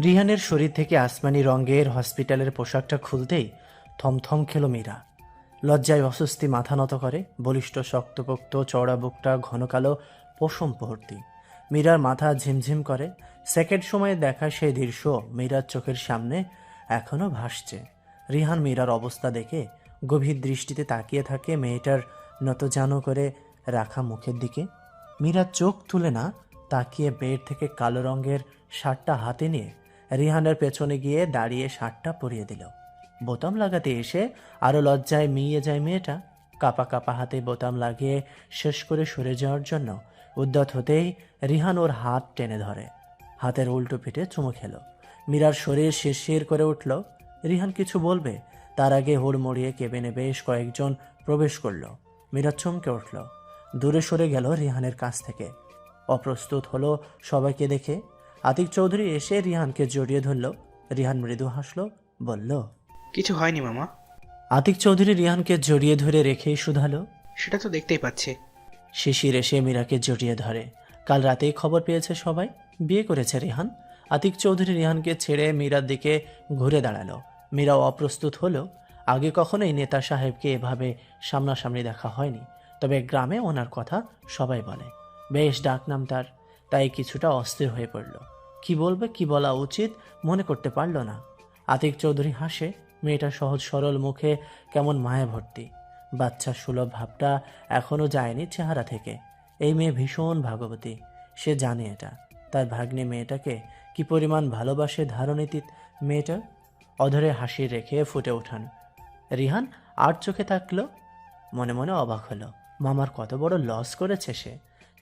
রিহানের শরীর থেকে আসমানি রঙের হসপিটালের পোশাকটা খুলতেই থমথম খেল মীরা। লজ্জায় অস্বস্তি মাথা নত করে। বলিষ্ঠ শক্তপোক্ত চওড়া বুকটা ঘন কালো পশম ভর্তি। মীরার মাথা ঝিমঝিম করে। সেকেন্ড সময়ে দেখা সেই দৃশ্য মীরার চোখের সামনে এখনো ভাসছে। রিহান মীরার অবস্থা দেখে গভীর দৃষ্টিতে তাকিয়ে থাকে মেয়েটার নতজানু করে রাখা মুখের দিকে। মীরা চোখ তুলে না তাকিয়ে বেড থেকে কালো রঙের শার্টটা হাতে নিয়ে রিহানের পেছনে গিয়ে দাঁড়িয়ে শার্টটা পরিয়ে দিল। বোতাম লাগাতে এসে আরও লজ্জায় মিইয়ে যায় মেয়েটা। কাপা কাপা হাতে বোতাম লাগিয়ে শেষ করে সরে যাওয়ার জন্য উদ্যত হতেই রিহান ওর হাত টেনে ধরে। হাতের উল্টো পিঠে চুমু খেল। মীরার শরীর শিরশির করে উঠল। রিহান কিছু বলবে তার আগে হুড়মুড়িয়ে কেবিনে বেশ কয়েকজন প্রবেশ করল। মীরা চমকে উঠল, দূরে সরে গেল রিহানের কাছ থেকে। অপ্রস্তুত হলো সবাইকে দেখে। আতিক চৌধুরী এসে রিহানকে জড়িয়ে ধরল। রিহান মৃদু হাসল, বলল, কিছু হয়নি মামা। আতিক চৌধুরী রিহানকে জড়িয়ে ধরে রেখেই শুধালো, সেটা তো দেখতেই পাচ্ছি। শিশির এসে মীরাকে জড়িয়ে ধরে। কাল রাতেই খবর পেয়েছে সবাই, বিয়ে করেছে রিহান। আতিক চৌধুরী রিহানকে ছেড়ে মীরার দিকে ঘুরে দাঁড়ালো। মীরাও অপ্রস্তুত হলো। আগে কখনোই নেতা সাহেবকে এভাবে সামনাসামনি দেখা হয়নি, তবে গ্রামে ওনার কথা সবাই বলে, বেশ ডাকনাম তার। তাই কিছুটা অস্থির হয়ে পড়ল। কি বলবে, কি বলা উচিত মনে করতে পারল না। আতিক চৌধুরী হাসে। মেয়েটার সহজ সরল মুখে কেমন মায়া ভর্তি। বাচ্চা সুলভ ভাবটা এখনো যায়নি চেহারা থেকে। এই মেয়ে ভীষণ ভাগবতী। সে জানে এটা। তার ভাগ্নে মেয়েটাকে কি পরিমাণ ভালোবাসে ধারণীতীত মেয়েটার। অধরে হাসি রেখে ফুটে ওঠান রিহান। আর চোখে থাকলো। মনে মনে অবাক হলো, মামার কত বড় লস করেছে সে।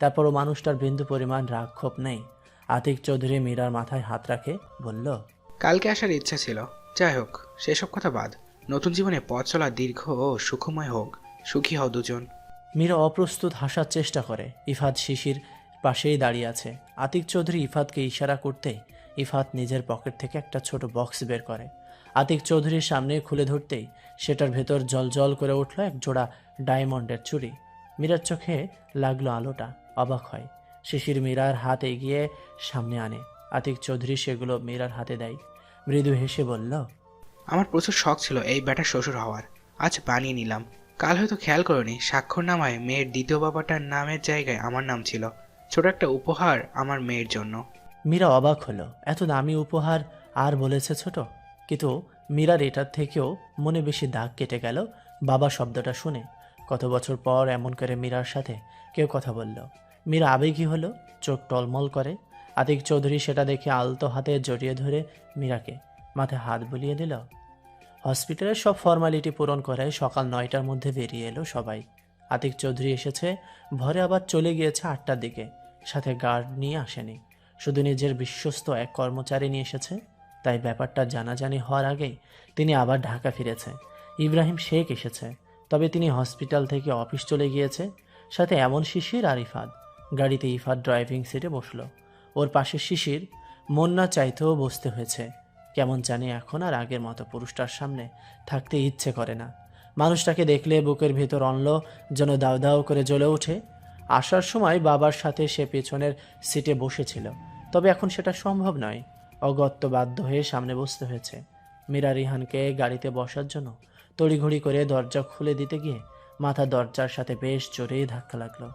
তারপরও মানুষটার বিন্দু পরিমাণ রাগ ক্ষোভ নেই। আতিক চৌধুরী মীরার মাথায় হাত রাখে, বলল, কালকে আসার ইচ্ছা ছিল, যাই হোক সেসব কথা বাদ। নতুন জীবনে পথ চলা দীর্ঘ ও সুখময় হোক, সুখী হও দুজন। মীরা অপ্রস্তুত হাসার চেষ্টা করে। ইফাত শিশির পাশেই দাঁড়িয়ে আছে। আতিক চৌধুরী ইফাতকে ইশারা করতেই ইফাত নিজের পকেট থেকে একটা ছোট বক্স বের করে। আতিক চৌধুরীর সামনে খুলে ধরতেই সেটার ভেতর জলজল করে উঠল এক জোড়া ডায়মন্ডের চুড়ি। মীরার চোখে লাগলো আলোটা, অবাক হয়। শিশির মীরার হাত এগিয়ে সামনে আনে। আতিক চৌধুরী সেগুলো মীরার হাতে দেয়। মৃদু হেসে বলল, আমার প্রচুর শখ ছিল এই ব্যাটার শ্বশুর হওয়ার, আজ বানিয়ে নিলাম। কাল হয়তো খেয়াল করনি, স্বাক্ষরনামায় মেয়ের দ্বিতীয় বাবাটার নামের জায়গায় আমার নাম ছিল। ছোট একটা উপহার আমার মেয়ের জন্য। মীরা অবাক হলো, এত দামি উপহার আর বলেছে ছোট। কিন্তু মীরার এটার থেকেও মনে বেশি দাগ কেটে গেল বাবা শব্দটা শুনে। কত বছর পর এমন করে মীরার সাথে কেউ কথা বলল। মীরা আবেগী হলো, চোখ টলমল করে। আতিক চৌধুরী সেটা দেখে আলতো হাতে জড়িয়ে ধরে মীরাকে মাথায় হাত বুলিয়ে দিল। হসপিটালের সব ফর্মালিটি পূরণ করে সকাল 9টার মধ্যে বেরিয়ে এলো সবাই। আতিক চৌধুরী এসেছে ভোরে, আবার চলে গিয়েছে 8টার দিকে। সাথে গার্ড নিয়ে আসেনি, শুধু নিজের বিশ্বস্ত এক কর্মচারী নিয়ে এসেছে। তাই ব্যাপারটা জানাজানি হওয়ার আগেই তিনি আবার ঢাকা ফিরেছে। ইব্রাহিম শেখ এসেছে, তবে তিনি হসপিটাল থেকে অফিস চলে গিয়েছে। সাথে এমন শিশির আর ইফাদ। গাড়িতে ইফাদ ড্রাইভিং সিটে বসলো। ওর পাশে শিশির। মন না চাইতেও বসতে হয়েছে। কেমন জানি এখন আর আগের মতো পুরুষটার সামনে থাকতে ইচ্ছে করে না। মানুষটাকে দেখলে বুকের ভেতর অনল যেন দাউ দাউ করে জ্বলে ওঠে। আসার সময় বাবার সাথে সে পেছনের সিটে বসেছিল, তবে এখন সেটা সম্ভব নয়। অগত্য বাধ্য হয়ে সামনে বসতে হয়েছে। মীরা রিহানকে গাড়িতে বসার জন্য তড়িঘড়ি করে দরজা খুলে দিতে গিয়ে মাথা দরজার সাথে বেশ জোরেই ধাক্কা লাগলো।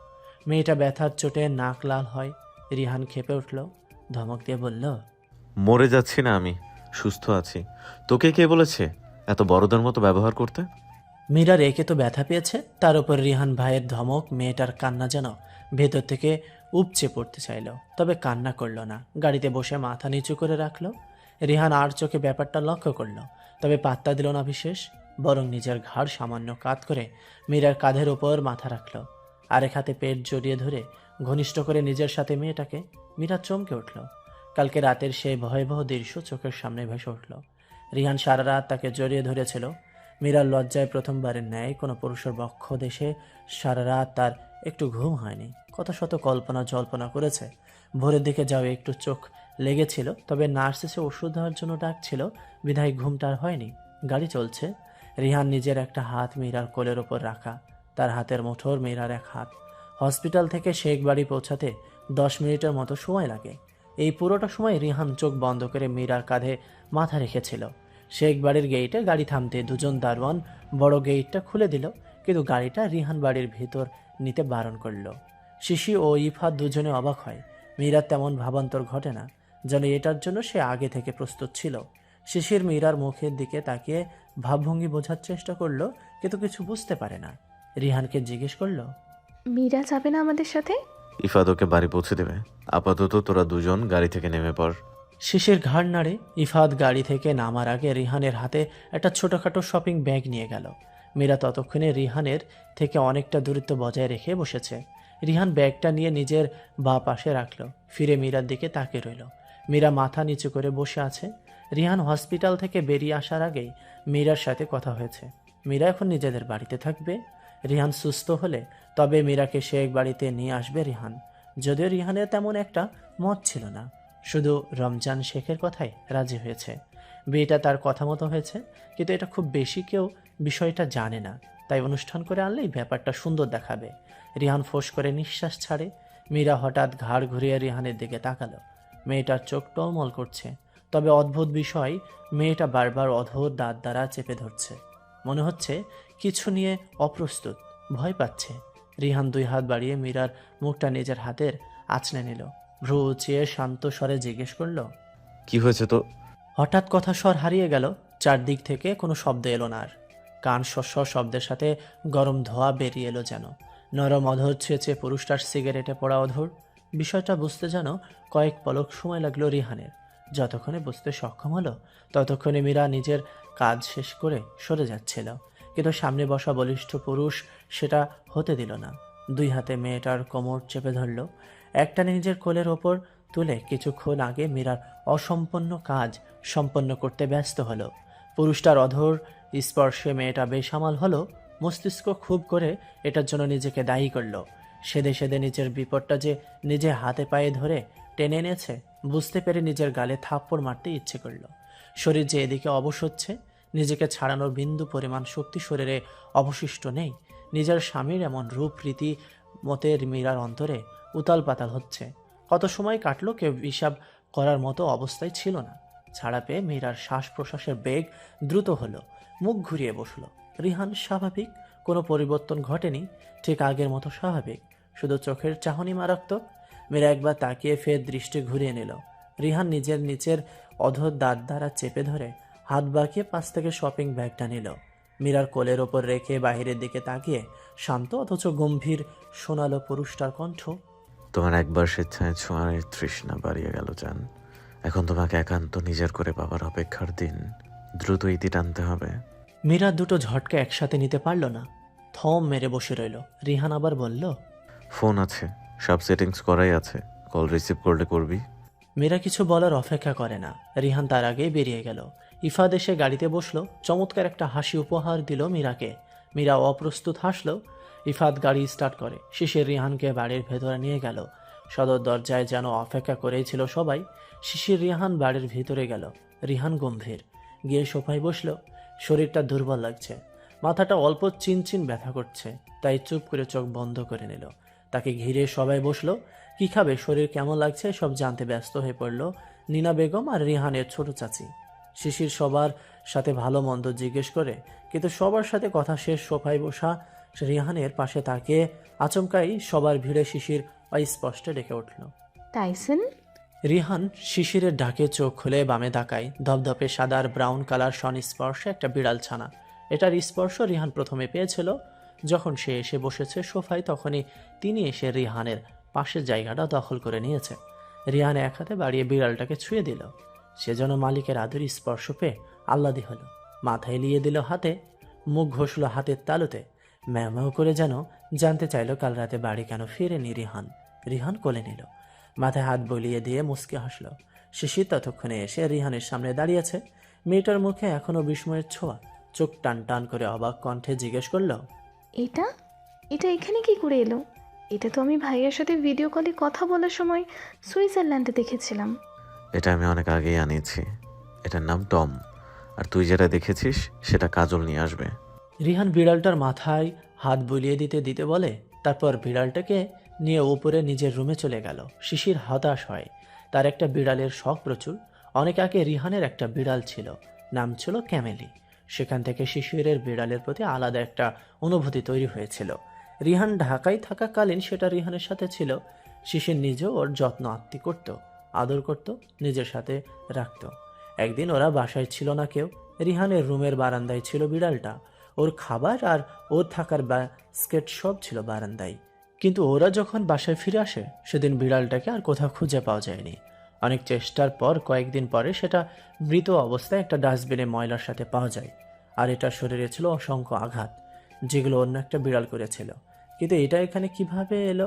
মেয়েটা ব্যথার চোটে নাক লাল হয়। রিহান ক্ষেপে উঠল, ধমক দিয়ে বলল, মরে যাচ্ছি না আমি, সুস্থ আছি। তোকে কে বলেছে এত বড়দের মতো ব্যবহার করতে? মীরা রেখে তো ব্যথা পেয়েছে, তার উপর রিহান ভাইয়ের ধমক। মেয়েটার কান্না যেন ভেতর থেকে উপচে পড়তে চাইল, তবে কান্না করলো না। গাড়িতে বসে মাথা নিচু করে রাখলো। রিহান আর চোখে ব্যাপারটা লক্ষ্য করলো, তবে পাত্তা দিল না বিশেষ। বরং নিজের ঘাড় সামান্য কাত করে মীরার কাঁধের ওপর মাথা রাখলো। আরেক হাতে পেট জড়িয়ে ধরে ঘনিষ্ঠ করে নিজের সাথে মেয়েটাকে। মীরা চমকে উঠল। কালকে রাতের সেই ভয়াবহ দৃশ্য চোখের সামনে ভেসে উঠল। রিহান সারা রাত তাকে জড়িয়ে ধরেছিল। মীরার লজ্জায় প্রথমবারের ন্যায় কোনো পুরুষের বক্ষ দেশে সারা রাত তার একটু ঘুম হয়নি। কত শত কল্পনা জল্পনা করেছে। ভোরের দিকে যাও একটু চোখ লেগেছিল, তবে নার্স এসে ওষুধ দেওয়ার জন্য ডাকছিল, বিধায় ঘুমটা আর হয়নি। গাড়ি চলছে। রিহান নিজের একটা হাত মীরার কোলের ওপর রাখা, তার হাতের মুঠোর মীরার এক হাত। হসপিটাল থেকে শেখ বাড়ি পৌঁছাতে 10 মিনিটের মতো সময় লাগে। এই পুরোটা সময় রিহান চোখ বন্ধ করে মীরার কাঁধে মাথা রেখেছিল। শেখ বাড়ির গেইটে গাড়ি থামতে দুজন দারোয়ান বড় গেইটটা খুলে দিল, কিন্তু গাড়িটা রিহান বাড়ির ভিতর নিতে বারণ করলো। শিশি ও ইফাত দুজনে অবাক হয়। মীরার তেমন ভাবান্তর ঘটে না, যেন এটার জন্য সে আগে থেকে প্রস্তুত ছিল। শিশির মীরার মুখের দিকে তাকিয়ে ভাবভঙ্গি বোঝার চেষ্টা করলো, কিন্তু কিছু বুঝতে পারে না। রিহানকে জিজ্ঞেস করলো, মীরা যাবে না আমাদের সাথে? ইফাত ওকে বাড়ি পৌঁছে দেবে। আপাতত তোরা দুজন গাড়ি থেকে নেমে পড়। শিশির ঘাড় নাড়ে। ইফাত গাড়ি থেকে নামার আগে রিহানের হাতে একটা ছোটখাটো শপিং ব্যাগ নিয়ে গেল। মীরা ততক্ষণে রিহানের থেকে অনেকটা দূরত্ব বজায় রেখে বসেছে। রিহান ব্যাগটা নিয়ে নিজের বাঁ পাশে রাখলো, ফিরে মীরার দিকে তাকিয়ে রইল। মীরা মাথা নিচু করে বসে আছে। রিহান হসপিটাল থেকে বেরিয়ে আসার আগেই মীরার সাথে কথা হয়েছে। মীরা এখন নিজেদের বাড়িতে থাকবে। রিহান সুস্থ হলে তবে মীরাকে শেখ বাড়িতে নিয়ে আসবে রিহান। যদিও রিহানের তেমন একটা মত ছিল না, শুধু রমজান শেখের কথাই রাজি হয়েছে। বিয়েটা তার কথা মতো হয়েছে, কিন্তু এটা খুব বেশি কেউ বিষয়টা জানে না, তাই অনুষ্ঠান করে আনলেই ব্যাপারটা সুন্দর দেখাবে। রিহান ফোঁস করে নিঃশ্বাস ছাড়ে। মীরা হঠাৎ ঘাড় ঘুরিয়ে রিহানের দিকে তাকালো। মেয়েটার চোখ টলমল করছে, তবে অদ্ভুত বিষয়, মেয়েটা বারবার অধর দাঁত দ্বারা চেপে ধরছে। মনে হচ্ছে কিছু নিয়ে অপ্রস্তুত, ভয় পাচ্ছে। রিহান দুই হাত বাড়িয়ে মীরার মুখটা নিজের হাতের আঁচড়ে নিল। ভ্রু উঁচিয়ে শান্ত স্বরে জিজ্ঞেস করলো, কি হয়েছে তো? হঠাৎ কথা স্বর হারিয়ে গেল। চারদিক থেকে কোনো শব্দ এলো না আর। কান শস্য শব্দের সাথে গরম ধোঁয়া বেরিয়ে এলো যেন। নরম অধর ছেঁচে পুরুষটার সিগারেটে পড়া অধর। বিষয়টা বুঝতে যেন কয়েক পলক সময় লাগলো রিহানের। যতক্ষণে বুঝতে সক্ষম হলো ততক্ষণে মীরা নিজের কাজ শেষ করে সরে যাচ্ছিল, কিন্তু সামনে বসা বলিষ্ঠ পুরুষ সেটা হতে দিল না। দুই হাতে মেয়েটার কোমর চেপে ধরল। একটানে নিজের কোলের ওপর তুলে কিছুক্ষণ আগে মীরার অসম্পন্ন কাজ সম্পন্ন করতে ব্যস্ত হলো। পুরুষটার অধর স্পর্শে মেয়েটা বেসামাল হলো। মস্তিষ্ক খুব করে এটার জন্য নিজেকে দায়ী করলো। সেদে সেদে নিজের বিপদটা যে নিজে হাতে পায়ে ধরে টেনে এনেছে বুঝতে পেরে নিজের গালে থাপ্পড় মারতে ইচ্ছে করলো। শরীর যে এদিকে অবশ হচ্ছে, নিজেকে ছাড়ানোর বিন্দু পরিমাণ শক্তি শরীরে অবশিষ্ট নেই। নিজের স্বামীর এমন রূপ রীতি মতের মীরার অন্তরে উতাল পাতাল হচ্ছে। কত সময় কাটলো কেউ হিসাব করার মতো অবস্থায় ছিল না। ছাড়া পেয়ে মীরার শ্বাস প্রশ্বাসের বেগ দ্রুত হলো। মুখ ঘুরিয়ে বসলো। রিহান স্বাভাবিক, কোনো পরিবর্তন ঘটেনি, ঠিক আগের মতো স্বাভাবিক, শুধু চোখের চাহনি মারাত্মক। মীরা একবার তাকিয়ে ফের দৃষ্টি ঘুরিয়ে নিল। রিহান নিজের নিচের অধর দাঁত দ্বারা চেপে ধরে হাত বাঁকিয়ে পাশ থেকে শপিং ব্যাগটা নিল। মীরার কোলের ওপর রেখে বাহিরের দিকে তাকিয়ে শান্ত অথচ গম্ভীর শোনালো পুরুষটার কণ্ঠ, তোমার একবার স্বেচ্ছায় ছোঁয়ার তৃষ্ণা বাড়িয়ে গেল জান। এখন তোমাকে একান্ত নিজের করে পাবার অপেক্ষার দিন। দ্রুত ইতি টানতে হবে। মীরা দুটো ঝটকা একসাথে নিতে পারল না, থম মেরে বসে রইল। রিহান আবার বলল, ফোন আছে, সব সেটিংস করাই আছে, কল রিসিভ করলে করবি। মীরা কিছু বলার অপেক্ষা করে না। রিহান তার আগেই বেরিয়ে গেল। ইফাদ এসে গাড়িতে বসলো। চমৎকার একটা হাসি উপহার দিল মীরাকে। মীরা অপ্রস্তুত হাসলো। ইফাদ গাড়ি স্টার্ট করে। শিশির রিহানকে বাড়ির ভেতরে নিয়ে গেল। সদর দরজায় যেন অপেক্ষা করেই ছিল সবাই। শিশির রিহান বাড়ির ভিতরে গেল। রিহান গম্ভীর গিয়ে সোফায় বসলো। শরীরটা দুর্বল লাগছে, মাথাটা অল্প চিনচিন ব্যথা করছে, তাই চুপ করে চোখ বন্ধ করে নিল। তাকে ঘিরে সবাই বসলো। কি খাবে, শরীর কেমন লাগছে সব জানতে ব্যস্ত হয়ে পড়ল নীনা বেগম আর রিহানের ছোট চাচি। শিশির সবার সাথে ভালো মন্দ জিজ্ঞেস করে, কিন্তু সবার সাথে কথা শেষ সোফায় বসা রিহানের পাশে তাকিয়ে আচমকাই সবার ভিড়ে শিশির অস্পষ্ট ডেকে উঠল, টাইসন। রিহান শিশিরের ডাকে চোখ খুলে বামে তাকায়। ধপধপে সাদা আর ব্রাউন কালার সংস্পর্শে একটা বিড়াল ছানা। এটার স্পর্শ রিহান প্রথমে পেয়েছিল যখন সে এসে বসেছে সোফায়, তখনই তিনি এসে রিহানের পাশের জায়গাটা দখল করে নিয়েছে। রিহান এক হাতে বাড়িয়ে বিড়ালটাকে ছুঁয়ে দিল। সে যেন মালিকের আদর স্পর্শ পেয়ে আহ্লাদি হলো। মাথায় লিয়ে দিল হাতে, মুখ ঘষল হাতের তালুতে। ম্যাও করে যেন জানতে চাইল কাল রাতে বাড়ি কেন ফিরেনি রিহান। রিহান কোলে নিল, মাথায় হাত বলিয়ে দিয়ে মুচকে হাসল। শিশির ততক্ষণে এসে রিহানের সামনে দাঁড়িয়েছে। মেয়েটার মুখে এখনো বিস্ময়ের ছোঁয়া। চোখ টান টান করে অবাক কণ্ঠে জিজ্ঞেস করল, এটা এটা এখানে কি করে এলো? এটা তো আমি ভাইয়ের সাথে ভিডিও কলে কথা বলার সময় সুইজারল্যান্ডে দেখেছিলাম। এটা আমি অনেক আগেই আনিয়েছি। এটার নাম টম, আর তুই যেটা দেখেছিস সেটা কাজল নিয়ে আসবে। রিহান বিড়ালটার মাথায় হাত বুলিয়ে দিতে দিতে বলে, তারপর বিড়ালটাকে নিয়ে উপরে নিজের রুমে চলে গেল। শিশির হতাশ হয়। তার একটা বিড়ালের শখ প্রচুর। অনেক আগে রিহানের একটা বিড়াল ছিল, নাম ছিল ক্যামেলি। সেখান থেকে শিশিরের বিড়ালের প্রতি আলাদা একটা অনুভূতি তৈরি হয়েছিল। রিহান ঢাকায় থাকাকালীন সেটা রিহানের সাথে ছিল। শিশির নিজেও ওর যত্ন আত্তি করত, আদর করত, নিজের সাথে রাখত। একদিন ওরা বাসায় ছিল না কেউ। রিহানের রুমের বারান্দায় ছিল বিড়ালটা। ওর খাবার আর ওর থাকার বাস্কেট সব ছিল বারান্দায়। কিন্তু ওরা যখন বাসায় ফিরে আসে সেদিন বিড়ালটাকে আর কোথাও খুঁজে পাওয়া যায়নি। অনেক চেষ্টার পর কয়েকদিন পরে সেটা মৃত অবস্থায় একটা ডাস্টবিনে ময়লার সাথে পাওয়া যায়। আর এটা শরীরে ছিল অসংখ্য আঘাত, যেগুলো অন্য একটা বিড়াল করেছিল। কিন্তু এটা এখানে কিভাবে এলো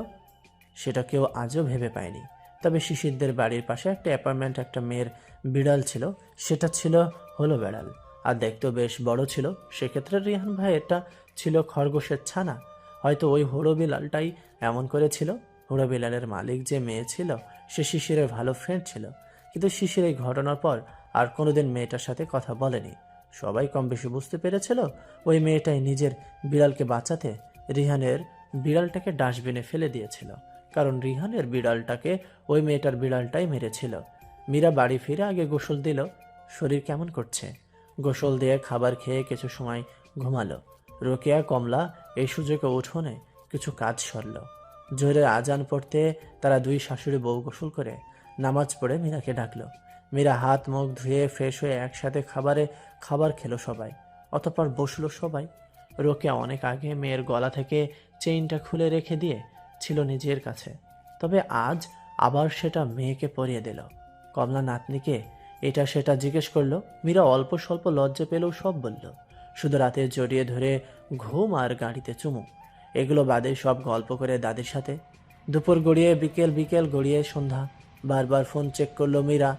সেটা কেউ আজও ভেবে পায়নি। তবে শিশিরদের বাড়ির পাশে একটা অ্যাপার্টমেন্ট একটা মেয়ের বিড়াল ছিল, সেটা ছিল হলো বেড়াল, আর দেখতেও বেশ বড় ছিল। সেক্ষেত্রে রিহান ভাই এটা ছিল খরগোশের ছানা। হয়তো ওই হোড়ো বিড়ালটাই এমন করেছিল। হোড়ো বিড়ালের মালিক যে মেয়ে ছিল সে শিশিরের ভালো ফ্রেন্ড ছিল, কিন্তু শিশির এই ঘটনার পর আর কোনোদিন মেয়েটার সাথে কথা বলেনি। সবাই কম বেশি বুঝতে পেরেছিল ওই মেয়েটাই নিজের বিড়ালকে বাঁচাতে রিহানের বিড়ালটাকে ডাস্টবিনে ফেলে দিয়েছিল, কারণ রিহানের বিড়ালটাকে ওই মেয়েটার বিড়ালটাই মেরেছিল। মীরা বাড়ি ফিরে আগে গোসল দিল। শরীর কেমন করছে? গোসল দিয়ে খাবার খেয়ে কিছু সময় ঘুমালো। রোকেয়া কমলা এই সুযোগে উঠোনে কিছু কাজ সরল। জোহরের আজান পড়তে তারা দুই শাশুড়ি বউ গোসল করে নামাজ পড়ে মীরাকে ডাকলো। মীরা হাত মুখ ধুয়ে ফ্রেশ হয়ে একসাথে খাবার খেলো সবাই। অতঃপর বসলো সবাই। রোকেয়া অনেক আগে মেয়ের গলা থেকে চেইনটা খুলে রেখে দিয়ে ছিল নিজের কাছে, তবে আজ আবার সেটা মেয়েকে পরিয়ে দিল। কমলা নাতনিকে এটা সেটা জিজ্ঞেস করলো। মীরা অল্প স্বল্প লজ্জা পেলেও সব বলল। শুধু রাতে জড়িয়ে ধরে ঘুম আর গাড়িতে চুমু, এগুলো বাদে সব গল্প করে দাদির সাথে। দুপুর গড়িয়ে বিকেল, বিকেল গড়িয়ে সন্ধ্যা। বারবার ফোন চেক করলো মীরা।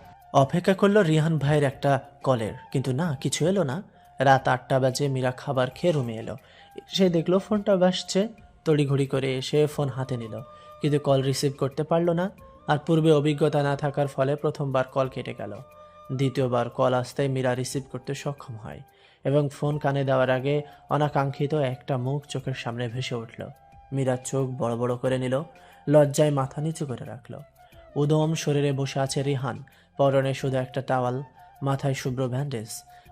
অপেক্ষা করলো রিহান ভাইয়ের একটা কলের, কিন্তু না, কিছু এলো না। রাত 8টা বাজে মীরা খাবার খেয়ে রুমে এলো। সে দেখলো ফোনটা বাজছে। তড়িঘড়ি করে এসে ফোন হাতে নিল, কিন্তু কল রিসিভ করতে পারলো না। আর পূর্বে অভিজ্ঞতা না থাকার ফলে প্রথমবার কল কেটে গেল। দ্বিতীয়বার কল আসতেই মীরা রিসিভ করতে সক্ষম হয় এবং ফোন কানে দেওয়ার আগে অনাকাঙ্ক্ষিত একটা মুখ চোখের সামনে ভেসে উঠল। মীরার চোখ বড় বড় করে নিল, লজ্জায় মাথা নিচু করে রাখল। উদম শরীরে বসে আছে রিহান, পরনে শুধু একটা টাওয়াল, মাথায় শুভ্র ব্যান্ডেজ,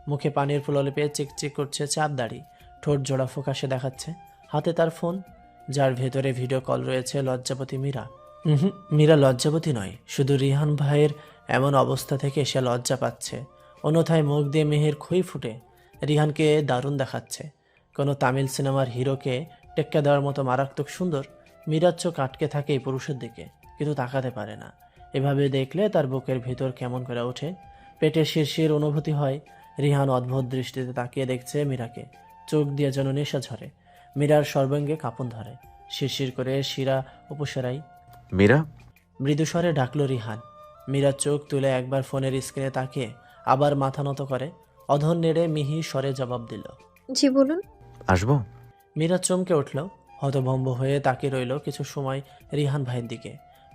মুখে পানির প্রলেপে চিকচিক করছে চাপ দাড়ি, ঠোঁট জোড়া ফোকাসে দেখাচ্ছে। হাতে তার ফোন, যার ভেতরে ভিডিও কল রয়েছে লজ্জাবতী মীরা। মীরা লজ্জাবতী নয়, শুধু রিহান ভাইয়ের এমন অবস্থা থেকে সে লজ্জা পাচ্ছে। অন্যথায় মুখ দিয়ে মেহের খুই ফুটে রিহানকে দারুণ দেখাচ্ছে। কোনো তামিল সিনেমার হিরোকে টেক্কা দেওয়ার মতো মারাত্মক সুন্দর। মীরার চোখ আটকে থাকে এই পুরুষের দিকে, কিন্তু তাকাতে পারে না। এভাবে দেখলে তার বুকের ভিতর কেমন করে ওঠে, পেটে শিরশির অনুভূতি হয়। রিহান অদ্ভুত দৃষ্টিতে তাকিয়ে দেখছে মীরাকে, চোখ দিয়ে যেন নেশা ঝরে। মীরার সর্বাঙ্গে কাঁপন ধরে, শিরশির করে শিরা উপসেরাই। মীরা, মৃদুস্বরে ডাকলো রিহান। মীরা চোখ তুলে একবার ফোনের স্ক্রিনে তাকিয়ে আবার মাথা নত করে অধর নেড়ে মিহি স্বরে জবাব দিল, জি বলুন। আসবো? মীরা চমকে উঠল, হতভম্ব হয়ে তাকিয়ে রইল কিছু সময় রিহান ভাইয়ের দিকে।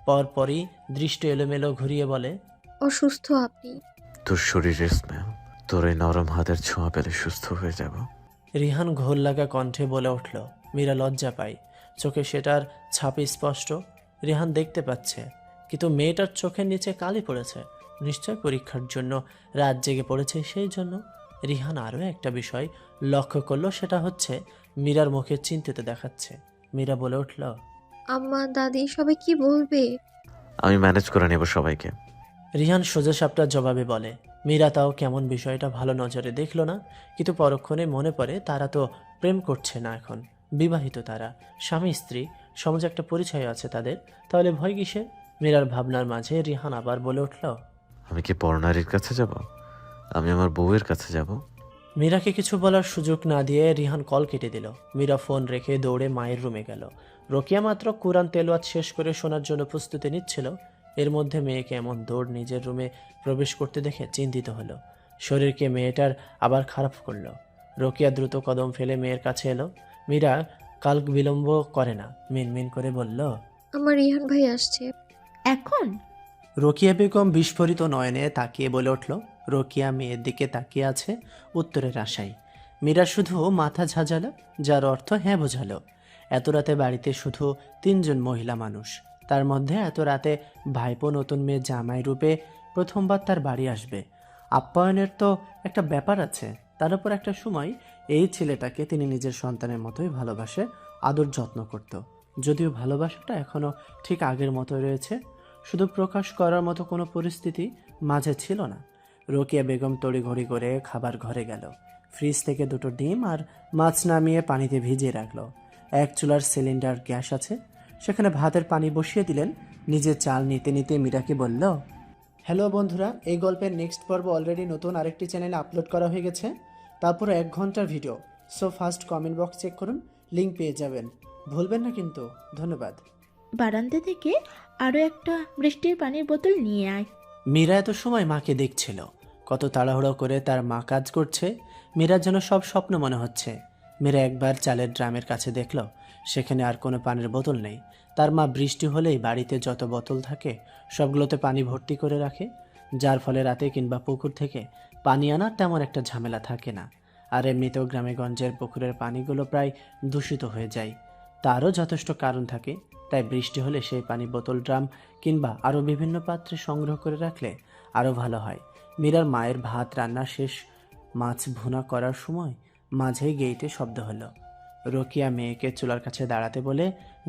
পরপরই দৃষ্টি এলোমেলো ঘুরিয়ে বলে, অসুস্থ আপনি? তোর শরীরের স্মেল, তোর এই নরম হাতের ছোঁয়া পেলে সুস্থ হয়ে যাব। রিহান ঘোর লাগা কণ্ঠে বলে উঠল। মীরা লজ্জা পায়, চোখে সেটার ছাপ স্পষ্ট। রিহান দেখতে পাচ্ছে, কিন্তু মেয়েটার চোখের নিচে কালি পড়েছে। নিশ্চয় পরীক্ষার জন্য রাত জেগে পড়েছে। সেই জন্য রিহান আরও একটা বিষয় লক্ষ্য করলো, সেটা হচ্ছে মীরার মুখে চিন্তিত দেখাচ্ছে। মীরা বলে উঠল, আম্মা, দাদি সবাই কি বলবে? আমি ম্যানেজ করে নেব সবাইকে। রিহান সোজাসাপটা জবাবে বলে। মীরা তাও কেমন বিষয়টা ভালো নজরে দেখল না, কিন্তু পরক্ষণে মনে পড়ে তারা তো প্রেম করছে না, এখন বিবাহিত তারা, স্বামী স্ত্রী, সমাজে একটা পরিচয় আছে তাদের, তাহলে ভয় কিসের? মীরার ভাবনার মাঝে রিহান আবার বলে উঠল, আমি কি পরনারীর কাছে যাব? আমি আমার বউয়ের কাছে যাব? মীরাকে কিছু বলার সুযোগ না দিয়ে রিহান কল কেটে দিল। মীরা ফোন রেখে দৌড়ে মায়ের রুমে গেল। রোকিয়া মাত্র কুরআন তেলাওয়াত শেষ করে শোনার জন্য প্রস্তুতি নিচ্ছিল। এর মধ্যে মেয়েকে এমন দৌড় নিজের রুমে প্রবেশ করতে দেখে চিন্তিত হলো। শরীরকে মেয়েটার আবার খারাপ করলো। রোকিয়া দ্রুত কদম ফেলে মেয়ের কাছে এলো। মীরা কাল বিলম্ব করে না, মিনমিন করে বলল, আমার রিহান ভাই আসছে। এখন? রোকিয়া বেগম বিস্ফোরিত নয়নে তাকিয়ে বলে উঠল। রোকিয়া মেয়ের দিকে তাকিয়ে আছে উত্তরের আশায়। মীরা শুধু মাথা ঝাঁঝালো, যার অর্থ হ্যাঁ বোঝালো। এত রাতে বাড়িতে শুধু 3জন মহিলা মানুষ, তার মধ্যে এত রাতে ভাইপো নতুন মেয়ে জামাই রূপে প্রথমবার তার বাড়ি আসবে। আপ্যায়নের তো একটা ব্যাপার আছে। তার উপর একটা সময় এই ছেলেটাকে তিনি নিজের সন্তানের মতোই ভালোবাসে, আদর যত্ন করত। যদিও ভালোবাসাটা এখনও ঠিক আগের মতো রয়েছে, শুধু প্রকাশ করার মতো কোনো পরিস্থিতি মাঝে ছিল না। রোকেয়া বেগম তড়িঘড়ি করে খাবার ঘরে গেল। ফ্রিজ থেকে দুটো ডিম আর মাছ নামিয়ে পানিতে ভিজিয়ে রাখলো। এক চুলার সিলিন্ডার গ্যাস আছে, সেখানে ভাতের পানি বসিয়ে দিলেন। নিজে চাল নিতে নিতে মীরাকে বলল, হ্যালো বন্ধুরা, এই গল্পের নেক্সট পর্ব অলরেডি নতুন আরেকটি চ্যানেলে আপলোড করা হয়ে গেছে। তারপর 1 ঘন্টার video. So first comment box check করুন, লিঙ্ক পেয়ে যাবেন। ভুলবেন না কিন্তু। ধন্যবাদ। বারান্দা থেকে আরও একটা বৃষ্টির পানির বোতল নিয়ে আয়। মীরা এত সময় মাকে দেখছিল, কত তাড়াহুড়ো করে তার মা কাজ করছে। মীরার যেন সব স্বপ্ন মনে হচ্ছে। মীরা একবার চালের ড্রামের কাছে দেখল, সেখানে আর কোনো পানির বোতল নেই। তার মা বৃষ্টি হলেই বাড়িতে যত বোতল থাকে সবগুলোতে পানি ভর্তি করে রাখে, যার ফলে রাতে কিংবা পুকুর থেকে পানি আনার তেমন একটা ঝামেলা থাকে না। আর এমনিতেও গ্রামে গঞ্জের পুকুরের পানিগুলো প্রায় দূষিত হয়ে যায়। তারও যথেষ্ট কারণ থাকে, তাই বৃষ্টি হলে সেই পানি বোতল, ড্রাম কিংবা আরও বিভিন্ন পাত্রে সংগ্রহ করে রাখলে আরও ভালো হয়। মীরার মায়ের ভাত রান্না শেষ, মাছ ভুনা করার সময় মাঝেই গেইটে শব্দ হলো। রোকিয়া মেয়েকে চুলার কাছে দাঁড়াতে বলে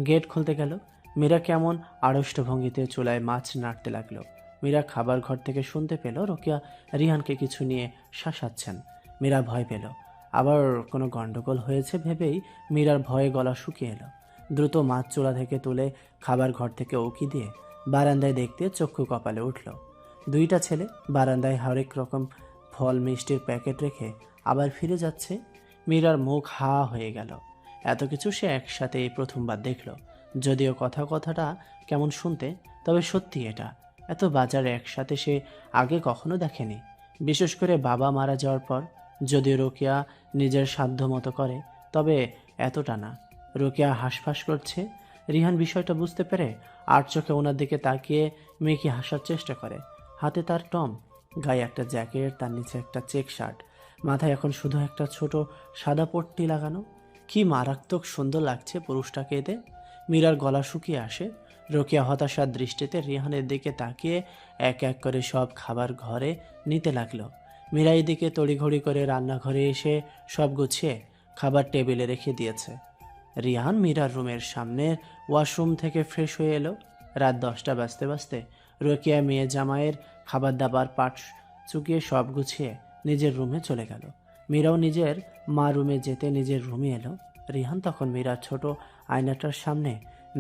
গেট খুলতে গেল। মীরা কেমন আড়ষ্ট ভঙ্গিতে চুলায় মাছ নাড়তে লাগলো। মীরা খাবার ঘর থেকে শুনতে পেল রোকিয়া রিহানকে কিছু নিয়ে শাসাচ্ছেন। মীরা ভয় পেল, আবার কোনো গন্ডগোল হয়েছে ভেবেই মীরার ভয়ে গলা শুকিয়ে এলো। দ্রুত মাছ চুলা থেকে তুলে খাবার ঘর থেকে উকি দিয়ে বারান্দায় দেখতে চক্ষু কপালে উঠল। দুইটা ছেলে বারান্দায় হরেক রকম ফল মিষ্টির প্যাকেট রেখে আবার ফিরে যাচ্ছে। মীরার মুখ হা হয়ে গেল। এত কিছু সে একসাথে এই প্রথমবার দেখল। যদিও কথাটা কেমন শুনতে, তবে সত্যি এটা এত বাজারে একসাথে সে আগে কখনো দেখেনি, বিশেষ করে বাবা মারা যাওয়ার পর। যদিও রোকেয়া নিজের সাধ্য মতো করে, তবে এতটা না। রোকেয়া হাঁসফাঁস করছে। রিহান বিষয়টা বুঝতে পেরে আর চোখে ওনার দিকে তাকিয়ে মেয়েকে হাসার চেষ্টা করে। হাতে তার টম, গায়ে একটা জ্যাকেট, তার নিচে একটা চেক শার্ট, মাথায় এখন শুধু একটা ছোট সাদা পট্টি লাগানো। কি মারাত্মক সুন্দর লাগছে পুরুষটাকে এতে। মীরার গলা শুকিয়ে আসে। রোকেয়া হতাশার দৃষ্টিতে রিহানের দিকে তাকিয়ে এক এক করে সব খাবার ঘরে নিতে লাগলো। মীরা এদিকে তড়িঘড়ি করে রান্নাঘরে এসে সব গুছিয়ে খাবার টেবিলে রেখে দিয়েছে। রিহান মীরার রুমের সামনের ওয়াশরুম থেকে ফ্রেশ হয়ে এলো। রাত 10টা বাজতে বাজতে রোকেয়া মেয়ে জামাইয়ের খাবার দাবার পাট চুকিয়ে সব গুছিয়ে নিজের রুমে চলে গেল। মীরাও নিজের মা রুমে যেতে নিজের রুমে এলো। রিহান তখন মীরার ছোট আয়নাটার সামনে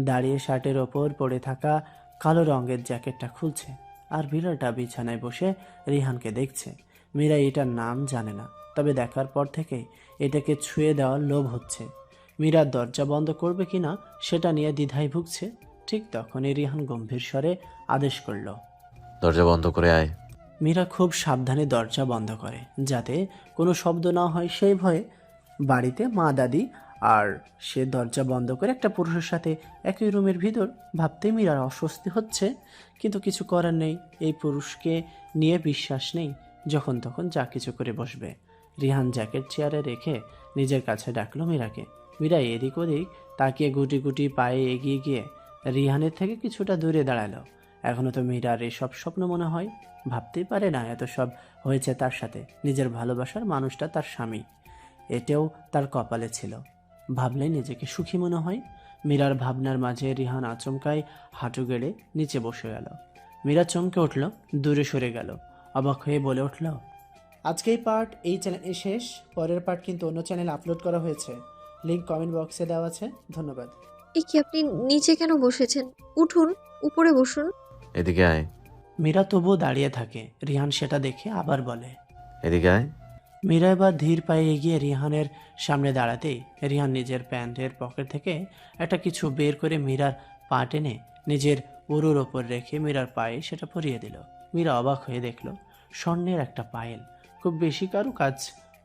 দাঁড়িয়ে শার্টের ওপর পড়ে থাকা কালো রঙের জ্যাকেটটা খুলছে, আর বিড়ালটা বিছানায় বসে রিহানকে দেখছে। মীরা এটার নাম জানে না, তবে দেখার পর থেকেই এটাকে ছুঁয়ে দেওয়ার লোভ হচ্ছে। মীরা দরজা বন্ধ করবে কিনা সেটা নিয়ে দ্বিধায় ভুগছে। ঠিক তখনই রিহান গম্ভীর স্বরে আদেশ করল, দরজা বন্ধ করে আয়। মীরা খুব সাবধানে দরজা বন্ধ করে, যাতে কোনো শব্দ না হয় সেই ভয়ে। বাড়িতে মা দাদি আর সে দরজা বন্ধ করে একটা পুরুষের সাথে একই রুমের ভিতর। ভাবতেই মীরার অস্বস্তি হচ্ছে, কিন্তু কিছু করার নেই। এই পুরুষকে নিয়ে বিশ্বাস নেই, যখন তখন যা কিছু করে বসবে। রিহান জ্যাকেট চেয়ারে রেখে নিজের কাছে ডাকলো মীরাকে। মীরা এদিক ওদিক তাকিয়ে গুটি গুটি পায়ে এগিয়ে গিয়ে রিহানের থেকে কিছুটা দূরে দাঁড়ালো। এখনও তো মীরার এসব স্বপ্ন মনে হয়। ভাবতেই পারে না এত সব হয়েছে তার সাথে। নিজের ভালোবাসার মানুষটা তার স্বামী, এটাও তার কপালে ছিল। ভাবলে নিজেকে সুখী মনে হয়। মীরার ভাবনার মাঝে রিহান আচমকায় হাঁটু গেড়ে নিচে বসে গেল। মীরা চমকে উঠল, দূরে সরে গেল। অবাক হয়ে বলে উঠল, আজকেই পার্ট এই চ্যানেলে শেষ। পরের পার্ট কিন্তু অন্য চ্যানেলে আপলোড করা হয়েছে, লিঙ্ক কমেন্ট বক্সে দেওয়া আছে। ধন্যবাদ। এ কি, আপনি নিচে কেন বসেছেন? উঠুন, উপরে বসুন। এদিকে আয়। মীরা তবুও দাঁড়িয়ে থাকে। রিহান সেটা দেখে আবার বলে, এদিকে আয়। মীরা এবার ধীর পায়ে এগিয়ে রিহানের সামনে দাঁড়াতেই রিহান নিজের প্যান্টের পকেট থেকে একটা কিছু বের করে মীরার পা টেনে নিজের উরুর ওপর রেখে মীরার পায়ে সেটা পরিয়ে দিল। মীরা অবাক হয়ে দেখল, স্বর্ণের একটা পায়েল। খুব বেশি কারু কাজ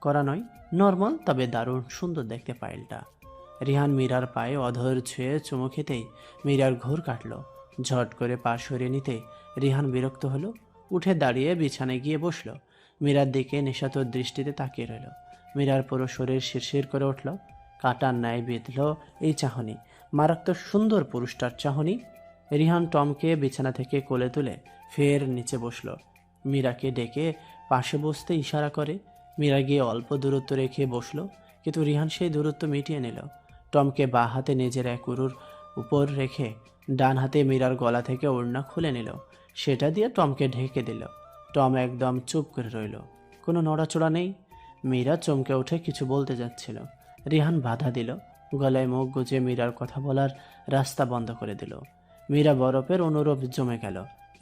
করা নয়, নর্মাল, তবে দারুণ সুন্দর দেখতে পায়েলটা। রিহান মীরার পায়ে অধর ছুঁয়ে চুমু খেতেই মীরার ঘোর কাটল। ঝট করে পা সরিয়ে নিতেই রিহান বিরক্ত হলো, উঠে দাঁড়িয়ে বিছানায় গিয়ে বসল। মীরার দিকে নেশাতুর দৃষ্টিতে তাকিয়ে রইল। মীরার পুরো শরীর শিরশির করে উঠল। কাটার ন্যায় বিঁধল এই চাহনি, মারাত্মক সুন্দর পুরুষটার চাহনি। রিহান টমকে বিছানা থেকে কোলে তুলে ফের নিচে বসলো। মীরাকে ডেকে পাশে বসতে ইশারা করে। মীরা গিয়ে অল্প দূরত্ব রেখে বসলো, কিন্তু রিহান সেই দূরত্ব মিটিয়ে নিল। টমকে বাঁ হাতে নিজের এক উরুর উপর রেখে ডান হাতে মীরার গলা থেকে ওড়না খুলে নিল। সেটা দিয়ে টমকে ঢেকে দিল। টম একদম চুপ করে রইল, কোনো নড়াচড়া নেই। মীরা চমকে উঠে কিছু বলতে যাচ্ছিল, রিহান বাধা দিল। গলায় মুখ গুজে মীরার কথা বলার রাস্তা বন্ধ করে দিল। মীরা বরফের অনুরূপ জমে গেল।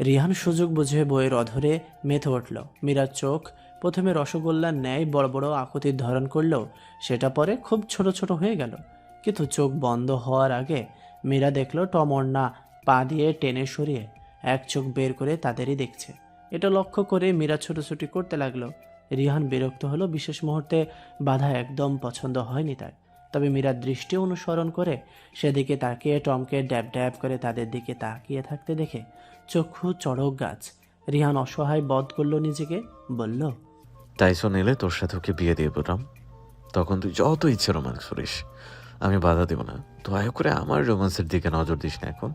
রিহান সুযোগ বুঝে বইয়ের অধরে মেতে উঠল। মীরার চোখ প্রথমে রসগোল্লার ন্যায় বড় বড় আকৃতির ধারণ করলেও সেটা পরে খুব ছোট ছোট হয়ে গেল। কিন্তু চোখ বন্ধ হওয়ার আগে মীরা দেখল টম ওড়না পা দিয়ে টেনে সরিয়ে এক চোখ বের করে তাদেরই দেখছে। এটা লক্ষ্য করে মীরা ছোটাছুটি করতে লাগলো। রিহান বিরক্ত হলো। বিশেষ মুহূর্তে বাধা একদম পছন্দ হয়নি তার। তবে মীরার দৃষ্টি অনুসরণ করে সেদিকে তাকিয়ে টমকে ড্যাব ড্যাব করে তাদের দিকে তাকিয়ে থাকতে দেখে চক্ষু চড়ক গাছ। রিহান অসহায় বধ করলো নিজেকে, বলল, টাইসন এলে তোর সাথে ওকে বিয়ে দিয়ে দিলাম, তখন তুই যত ইচ্ছে রোম্যান্স করিস, আমি বাধা দেব না। দয়া করে আমার রোম্যান্সের দিকে নজর দিস না এখন।